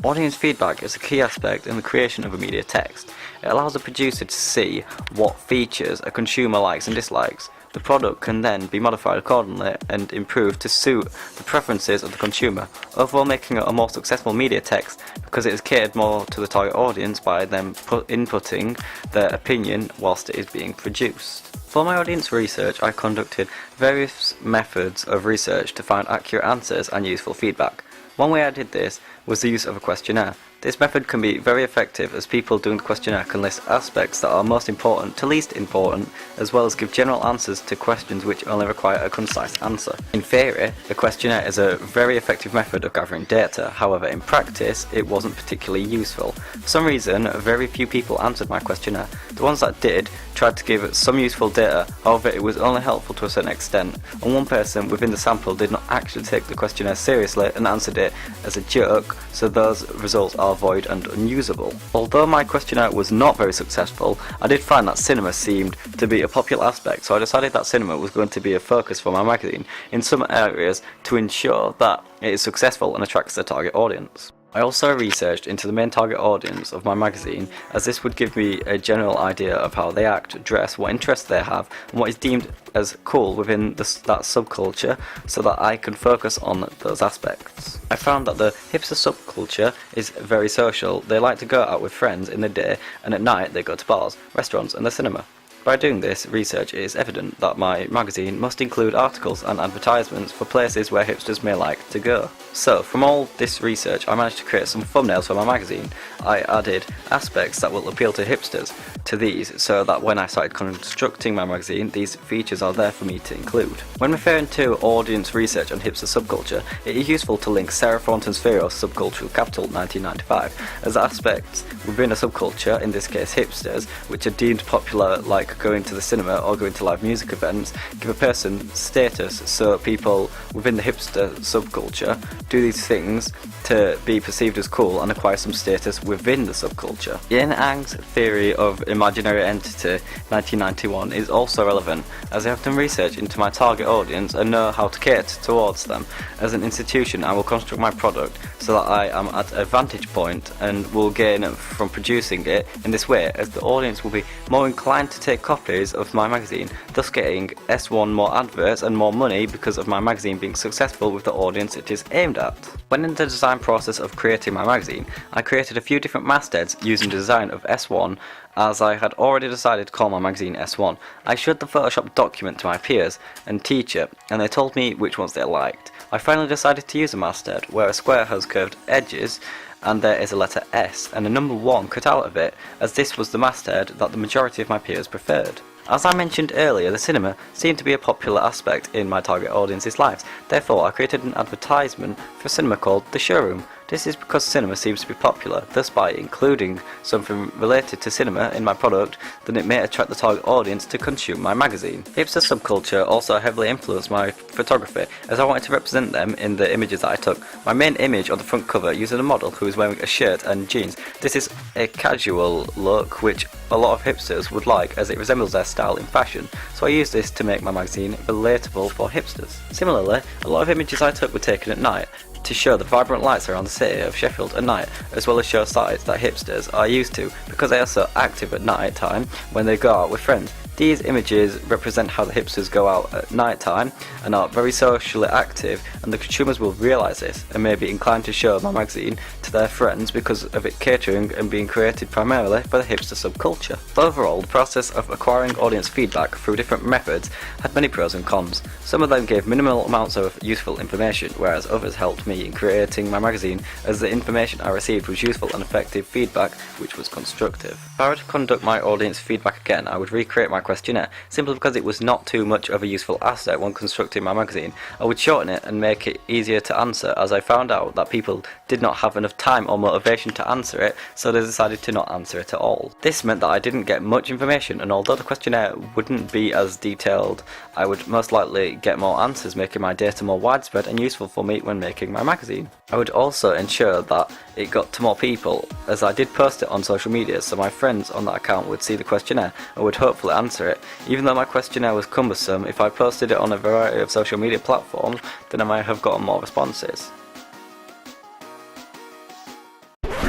Audience feedback is a key aspect in the creation of a media text. It allows a producer to see what features a consumer likes and dislikes. The product can then be modified accordingly and improved to suit the preferences of the consumer, overall making it a more successful media text because it is catered more to the target audience by them inputting their opinion whilst it is being produced. For my audience research, I conducted various methods of research to find accurate answers and useful feedback. One way I did this was the use of a questionnaire. This method can be very effective as people doing the questionnaire can list aspects that are most important to least important, as well as give general answers to questions which only require a concise answer. In theory, the questionnaire is a very effective method of gathering data, however in practice it wasn't particularly useful. For some reason, very few people answered my questionnaire. The ones that did tried to give some useful data, however it was only helpful to a certain extent, and one person within the sample did not actually take the questionnaire seriously and answered it as a joke, so those results are void and unusable. Although my questionnaire was not very successful, I did find that cinema seemed to be a popular aspect, so I decided that cinema was going to be a focus for my magazine in some areas to ensure that it is successful and attracts the target audience. I also researched into the main target audience of my magazine, as this would give me a general idea of how they act, dress, what interests they have, and what is deemed as cool within that subculture, so that I can focus on those aspects. I found that the hipster subculture is very social. They like to go out with friends in the day, and at night they go to bars, restaurants, and the cinema. By doing this research, it is evident that my magazine must include articles and advertisements for places where hipsters may like to go. So, from all this research, I managed to create some thumbnails for my magazine. I added aspects that will appeal to hipsters to these, so that when I started constructing my magazine, these features are there for me to include. When referring to audience research on hipster subculture, it is useful to link Sarah Thornton's theory of subcultural capital 1995, as aspects within a subculture, in this case hipsters, which are deemed popular like going to the cinema or going to live music events, give a person status, so people within the hipster subculture do these things to be perceived as cool and acquire some status within the subculture. Yin Ang's theory of imaginary entity 1991 is also relevant, as I have done research into my target audience and know how to cater towards them. As an institution, I will construct my product so that I am at a vantage point and will gain from producing it in this way, as the audience will be more inclined to take copies of my magazine, thus getting S1 more adverts and more money because of my magazine being successful with the audience it is aimed at. When in the design process of creating my magazine, I created a few different mastheads using the design of S1, as I had already decided to call my magazine S1. I showed the Photoshop document to my peers and teacher, and they told me which ones they liked. I finally decided to use a masthead where a square has curved edges and there is a letter S and a number 1 cut out of it, as this was the masthead that the majority of my peers preferred. As I mentioned earlier, the cinema seemed to be a popular aspect in my target audience's lives, therefore I created an advertisement for a cinema called The Showroom. This is because cinema seems to be popular, thus by including something related to cinema in my product, then it may attract the target audience to consume my magazine. Hipster subculture also heavily influenced my photography, as I wanted to represent them in the images that I took. My main image on the front cover uses a model who is wearing a shirt and jeans. This is a casual look which a lot of hipsters would like, as it resembles their style in fashion, so I used this to make my magazine relatable for hipsters. Similarly, a lot of images I took were taken at night, to show the vibrant lights around the city of Sheffield at night, as well as show sights that hipsters are used to, because they are so active at night time when they go out with friends. These images represent how the hipsters go out at night time and are very socially active, and the consumers will realise this and may be inclined to show my magazine to their friends because of it catering and being created primarily for the hipster subculture. Overall, the process of acquiring audience feedback through different methods had many pros and cons. Some of them gave minimal amounts of useful information, whereas others helped me in creating my magazine, as the information I received was useful and effective feedback which was constructive. If I were to conduct my audience feedback again, I would recreate my questionnaire, simply because it was not too much of a useful asset when constructing my magazine. I would shorten it and make it easier to answer, as I found out that people did not have enough time or motivation to answer it, so they decided to not answer it at all. This meant that I didn't get much information, and although the questionnaire wouldn't be as detailed, I would most likely get more answers, making my data more widespread and useful for me when making my magazine. I would also ensure that it got to more people, as I did post it on social media, so my friends on that account would see the questionnaire and would hopefully answer it. Even though my questionnaire was cumbersome, if I posted it on a variety of social media platforms, then I might have gotten more responses.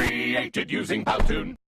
Created using Powtoon.